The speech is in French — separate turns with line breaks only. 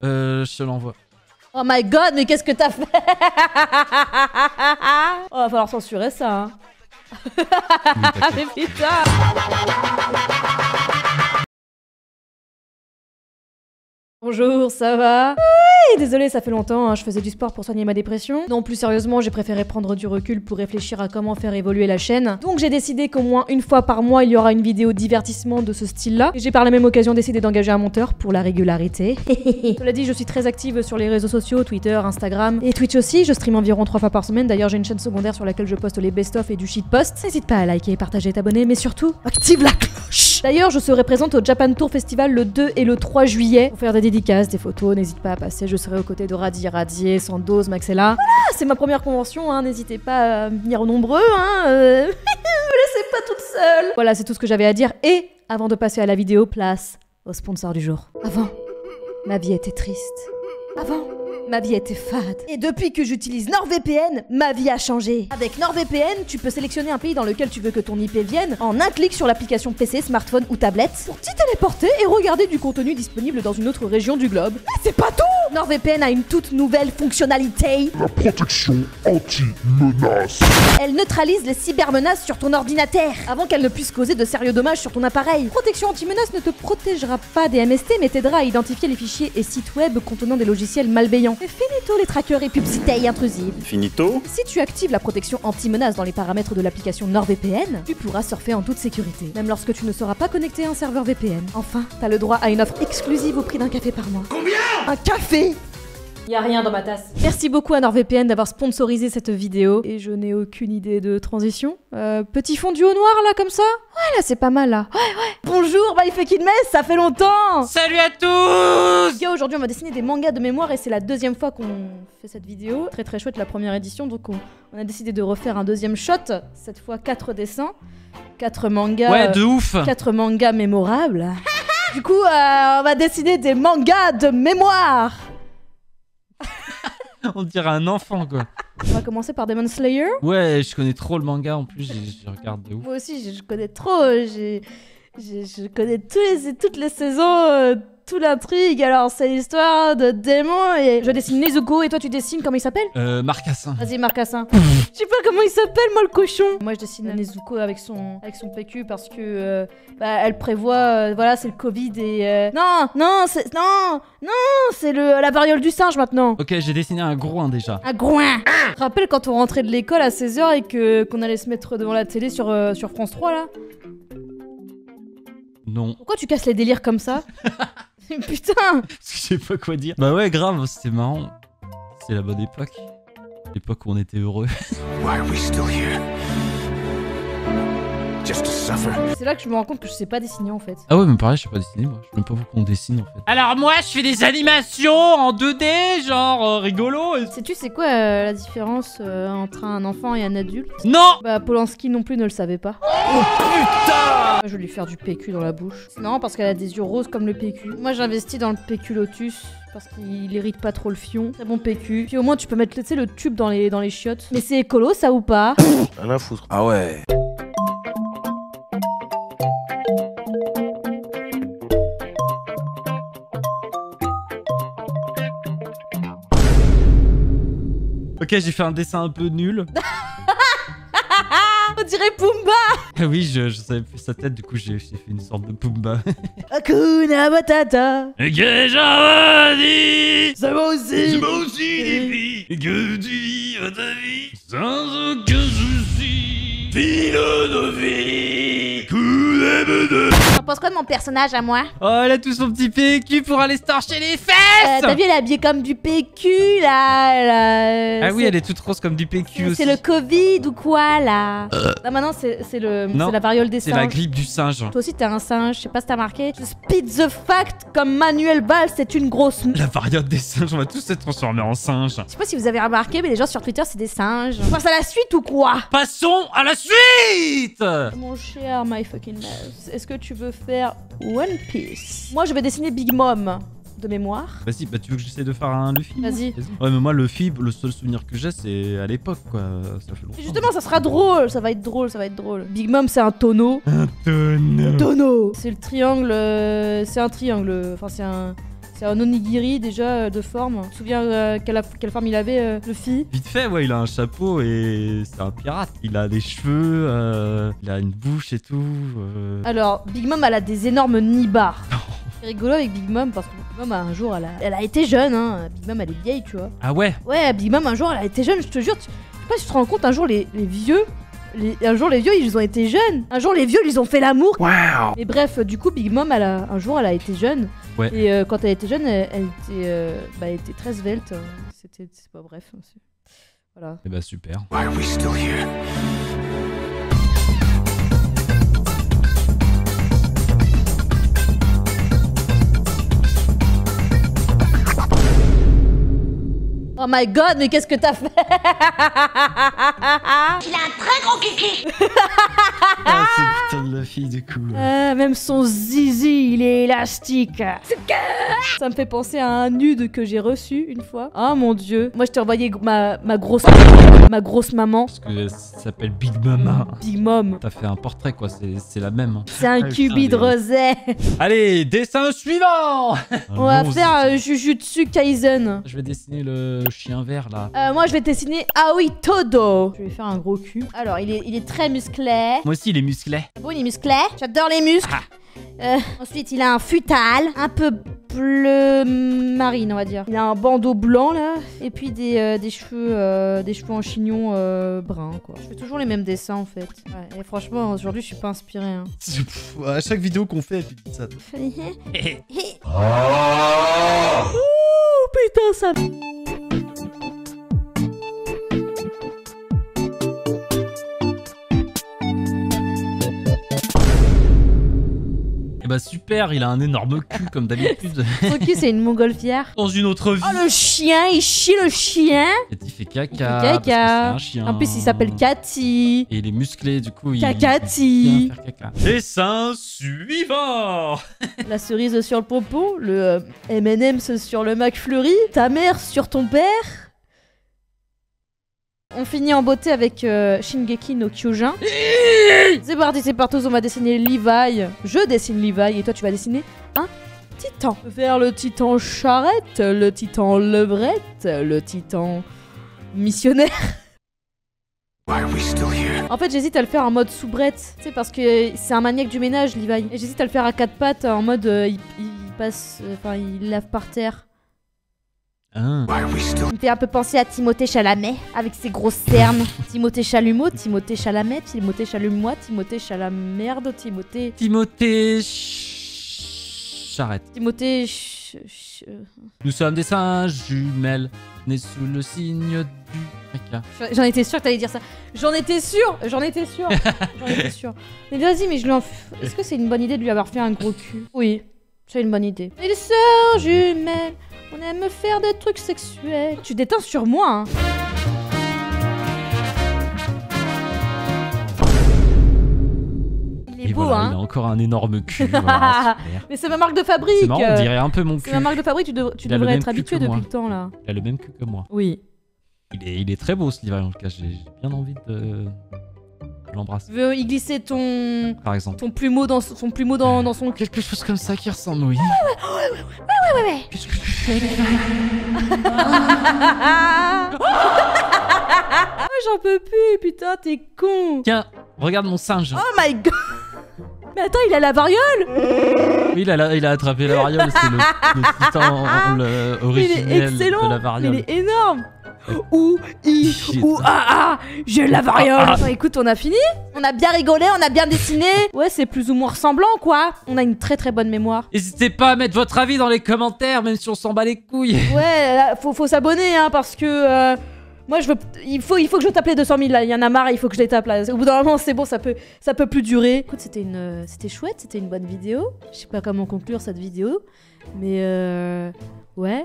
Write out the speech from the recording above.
Je te l'envoie.
Oh my god, mais qu'est-ce que t'as fait? Oh, va falloir censurer ça, hein. Mais putain. Bonjour, ça va? Oui, désolé, ça fait longtemps, hein, je faisais du sport pour soigner ma dépression. Non, plus sérieusement, j'ai préféré prendre du recul pour réfléchir à comment faire évoluer la chaîne. Donc j'ai décidé qu'au moins une fois par mois, il y aura une vidéo divertissement de ce style-là. Et j'ai par la même occasion décidé d'engager un monteur pour la régularité. Cela dit, je suis très active sur les réseaux sociaux, Twitter, Instagram et Twitch aussi. Je stream environ 3 fois par semaine. D'ailleurs, j'ai une chaîne secondaire sur laquelle je poste les best-of et du shitpost. N'hésite pas à liker, partager, t'abonner, mais surtout, active la cloche. D'ailleurs, je serai présente au Japan Tour Festival le 2 et le 3 juillet pour faire des dédicaces, des photos. N'hésite pas à passer, je serai aux côtés de Radier, Sandoz, Maxella. Voilà, c'est ma première convention, hein, n'hésitez pas à venir nombreux, hein. Me laissez pas toute seule. Voilà, c'est tout ce que j'avais à dire. Et avant de passer à la vidéo, place au sponsor du jour. Avant, ma vie était triste. Avant, ma vie était fade. Et depuis que j'utilise NordVPN, ma vie a changé. Avec NordVPN, tu peux sélectionner un pays dans lequel tu veux que ton IP vienne en un clic sur l'application PC, smartphone ou tablette pour t'y téléporter et regarder du contenu disponible dans une autre région du globe. Mais c'est pas tout! NordVPN a une toute nouvelle fonctionnalité.
La protection anti-menace.
Elle neutralise les cybermenaces sur ton ordinateur avant qu'elles ne puissent causer de sérieux dommages sur ton appareil. Protection anti-menace ne te protégera pas des MST mais t'aidera à identifier les fichiers et sites web contenant des logiciels malveillants. Et finito les trackers et publicités intrusives.
Finito.
Si tu actives la protection anti-menace dans les paramètres de l'application NordVPN, tu pourras surfer en toute sécurité, même lorsque tu ne seras pas connecté à un serveur VPN. Enfin, t'as le droit à une offre exclusive au prix d'un café par mois. Combien? Un café? Y a rien dans ma tasse. Merci beaucoup à NordVPN d'avoir sponsorisé cette vidéo. Et je n'ai aucune idée de transition. Petit fond du haut noir là comme ça? Ouais là c'est pas mal là. Ouais. Bonjour my fucking mess, ça fait longtemps.
Salut à tous.
Yo, aujourd'hui on va dessiner des mangas de mémoire et c'est la deuxième fois qu'on fait cette vidéo. Très très chouette la première édition, donc on a décidé de refaire un deuxième shot. Cette fois 4 dessins, 4 mangas.
Ouais, de ouf.
4 mangas mémorables. Du coup on va dessiner des mangas de mémoire.
On dirait un enfant quoi.
On va commencer par Demon Slayer.
Ouais, je connais trop le manga en plus, je regarde de ouf.
Moi aussi, je connais trop. Je connais toutes les saisons, toute l'intrigue. Alors, c'est l'histoire de démons et je dessine Nezuko et toi, tu dessines comment il s'appelle?
Marcassin.
Vas-y, Marcassin. Je sais pas comment il s'appelle, moi, le cochon. Moi, je dessine Nezuko avec son PQ parce que elle prévoit. Voilà, c'est le Covid et. Non, c'est la variole du singe maintenant.
Ok, j'ai dessiné un groin déjà.
Un groin. Tu te rappelles quand on rentrait de l'école à 16h et qu'on allait se mettre devant la télé sur France 3 là?
Non.
Pourquoi tu casses les délires comme ça? Putain.
Parce que je sais pas quoi dire. Bah ouais, grave, c'était marrant. C'est la bonne époque. L'époque où on était heureux.
Why are we still here? Just to suffer.
C'est là que je me rends compte que je sais pas dessiner en fait.
Ah ouais, mais pareil, je sais pas dessiner moi. Je sais même pas pourquoi on dessine en fait. Alors moi, je fais des animations en 2D, genre rigolo.
Sais-tu c'est quoi la différence entre un enfant et un adulte?
Non.
Bah Polanski non plus ne le savait pas.
Oh putain.
Je vais lui faire du PQ dans la bouche. C'est marrant parce qu'elle a des yeux roses comme le PQ. Moi j'investis dans le PQ Lotus parce qu'il irrite pas trop le fion. Très bon PQ. Puis au moins tu peux mettre tu sais, le tube dans les chiottes. Mais c'est écolo ça ou pas?
Rien à foutre. Ah ouais.
Ok, j'ai fait un dessin un peu nul.
On dirait Pumba.
Ah oui, je savais plus sa tête, du coup j'ai fait une sorte de Pumba.
Hakuna Matata.
Et que j'en dis,
C'est moi aussi.
c'est moi aussi des filles, et que tu vis ta vie sans aucun souci. Philosophie, coup de.
T'en penses quoi de mon personnage à moi?
Oh, elle a tout son petit PQ pour aller se torcher les fesses.
T'as vu, elle est habillée comme du PQ là.
Ah oui, elle est toute rose comme du PQ aussi.
C'est le Covid ou quoi là? Non, maintenant c'est la variole des
C'est
singes.
la grippe du singe.
Toi aussi t'es un singe, je sais pas si t'as marqué. Je speed the fact comme Manuel Valls, c'est une grosse.
La variole des singes, on va tous se transformer en singe.
Je sais pas si vous avez remarqué, mais les gens sur Twitter c'est des singes. On passe à la suite ou quoi?
Passons à la suite.
Mon cher My Fucking Mouse, est-ce que tu veux faire One Piece? Moi je vais dessiner Big Mom de mémoire.
Vas-y, bah tu veux que j'essaie de faire un Luffy?
Vas-y.
Ouais, mais moi Luffy, le seul souvenir que j'ai c'est à l'époque quoi, ça fait longtemps.
Justement ça sera drôle, ça va être drôle. Big Mom c'est un tonneau.
Un tonneau.
Tonneau. C'est le triangle, c'est un triangle, enfin C'est un onigiri déjà de forme. Je me souviens quelle forme il avait, Luffy.
Vite fait, ouais, il a un chapeau et c'est un pirate. Il a des cheveux, il a une bouche et tout.
Alors, Big Mom, elle a des énormes nibards. C'est rigolo avec Big Mom parce que Big Mom, un jour, elle a été jeune, hein. Big Mom, elle est vieille, tu vois.
Ah ouais?
Ouais, Big Mom, un jour, elle a été jeune, je te jure. Je sais pas si tu te rends compte, un jour, les vieux... Un jour, les vieux, ils ont été jeunes. Un jour, les vieux, ils ont fait l'amour.
Wow.
Mais bref, du coup, Big Mom, un jour, elle a été jeune.
Ouais.
Et quand elle était jeune, elle était très svelte. C'est pas bref. Voilà.
Et bah super.
Why are we still here?
Oh my god, mais qu'est-ce que t'as fait?
Il a un très gros kiki.
Ah, c'est putain de la fille du coup.
Même son zizi, il est élastique. Ça me fait penser à un nude que j'ai reçu une fois. Oh mon dieu. Moi, je t'ai envoyé ma grosse maman.
Parce que ça s'appelle Big Mama.
Big Mom.
T'as fait un portrait quoi, c'est la même.
C'est un
Ah,
cubi de
putain,
rosé.
Allez, dessin suivant.
On va faire Jujutsu Kaisen.
Je vais dessiner le chien vert là.
Moi, je vais dessiner Aoi Todo. Je vais faire un gros cul. Alors, il est très musclé.
Moi aussi il est musclé.
Bon, il est musclé. J'adore les muscles. Ensuite, il a un futal, un peu bleu marine, on va dire. Il a un bandeau blanc là, et puis des cheveux en chignon brun, quoi. Je fais toujours les mêmes dessins en fait. Ouais, et franchement, aujourd'hui, je suis pas inspirée. Hein.
À chaque vidéo qu'on fait, tu dis ça.
Oh putain, ça.
Et bah super, il a un énorme cul comme d'habitude.
Son cul, c'est une montgolfière.
Dans une autre vie.
Oh, le chien, il chie le chien.
Et il fait caca.
Il fait
parce que c'est
caca.
un chien.
En plus, il s'appelle Cathy.
Et il est musclé, du coup,
Cacati.
il faire caca. Dessin suivant.
La cerise sur le pompon, le M&M's sur le McFlurry, ta mère sur ton père. On finit en beauté avec Shingeki no Kyojin. C'est parti, on va dessiner Levi. Je dessine Levi et toi tu vas dessiner un titan. On va faire le titan charrette, le titan levrette, le titan missionnaire.
Why are we still here?
En fait, j'hésite à le faire en mode soubrette. Tu sais, parce que c'est un maniaque du ménage, Levi. Et j'hésite à le faire à quatre pattes en mode il passe. Enfin, il lave par terre.
Ah.
Why are we still?
Il me fait un peu penser à Timothée Chalamet, avec ses grosses cernes. Timothée Chalumeau, Timothée Chalamet, Timothée Chalumois, Timothée Chalamerde, Timothée...
Charrette.
Timothée...
Nous sommes des singes jumelles, nés sous le signe du caca.
J'en étais sûre que t'allais dire ça. J'en étais sûre. Mais vas-y, mais je lui en... Est-ce que c'est une bonne idée de lui avoir fait un gros cul? Oui, c'est une bonne idée. Les sœurs jumelles, on aime faire des trucs sexuels. Tu déteins sur moi, hein. Il est beau,
voilà,
hein.
il a encore un énorme cul. Voilà, super.
Mais c'est ma marque de fabrique.
C'est marrant, on dirait un peu mon cul.
C'est ma marque de fabrique, tu devrais être habitué depuis le temps, là.
Il a le même cul que moi.
Oui.
Il est très beau ce livre, en tout cas, j'ai bien envie de l'embrasser.
Tu veux y glisser
Par exemple.
ton plumeau dans son cul.
Quelque chose comme ça qui ressemble, oui.
Ouais.
Qu'est-ce que tu fais?
J'en peux plus, putain, t'es con.
Tiens, regarde mon singe.
Oh my god. Mais attends, il a la variole.
Oui, il a attrapé la variole, c'est le titan originel
Il est excellent.
de la variole.
Il est énorme. J'ai la variole. Enfin, écoute, on a fini. On a bien rigolé, on a bien dessiné. Ouais, c'est plus ou moins ressemblant, quoi. On a une très très bonne mémoire.
N'hésitez pas à mettre votre avis dans les commentaires, même si on s'en bat les couilles.
Ouais, là, faut s'abonner, hein, parce que moi, il faut que je tape les 200 000 là. Il y en a marre, il faut que je les tape là. Au bout d'un moment, c'est bon, ça peut plus durer. Écoute, c'était chouette, c'était une bonne vidéo. Je sais pas comment conclure cette vidéo, mais ouais.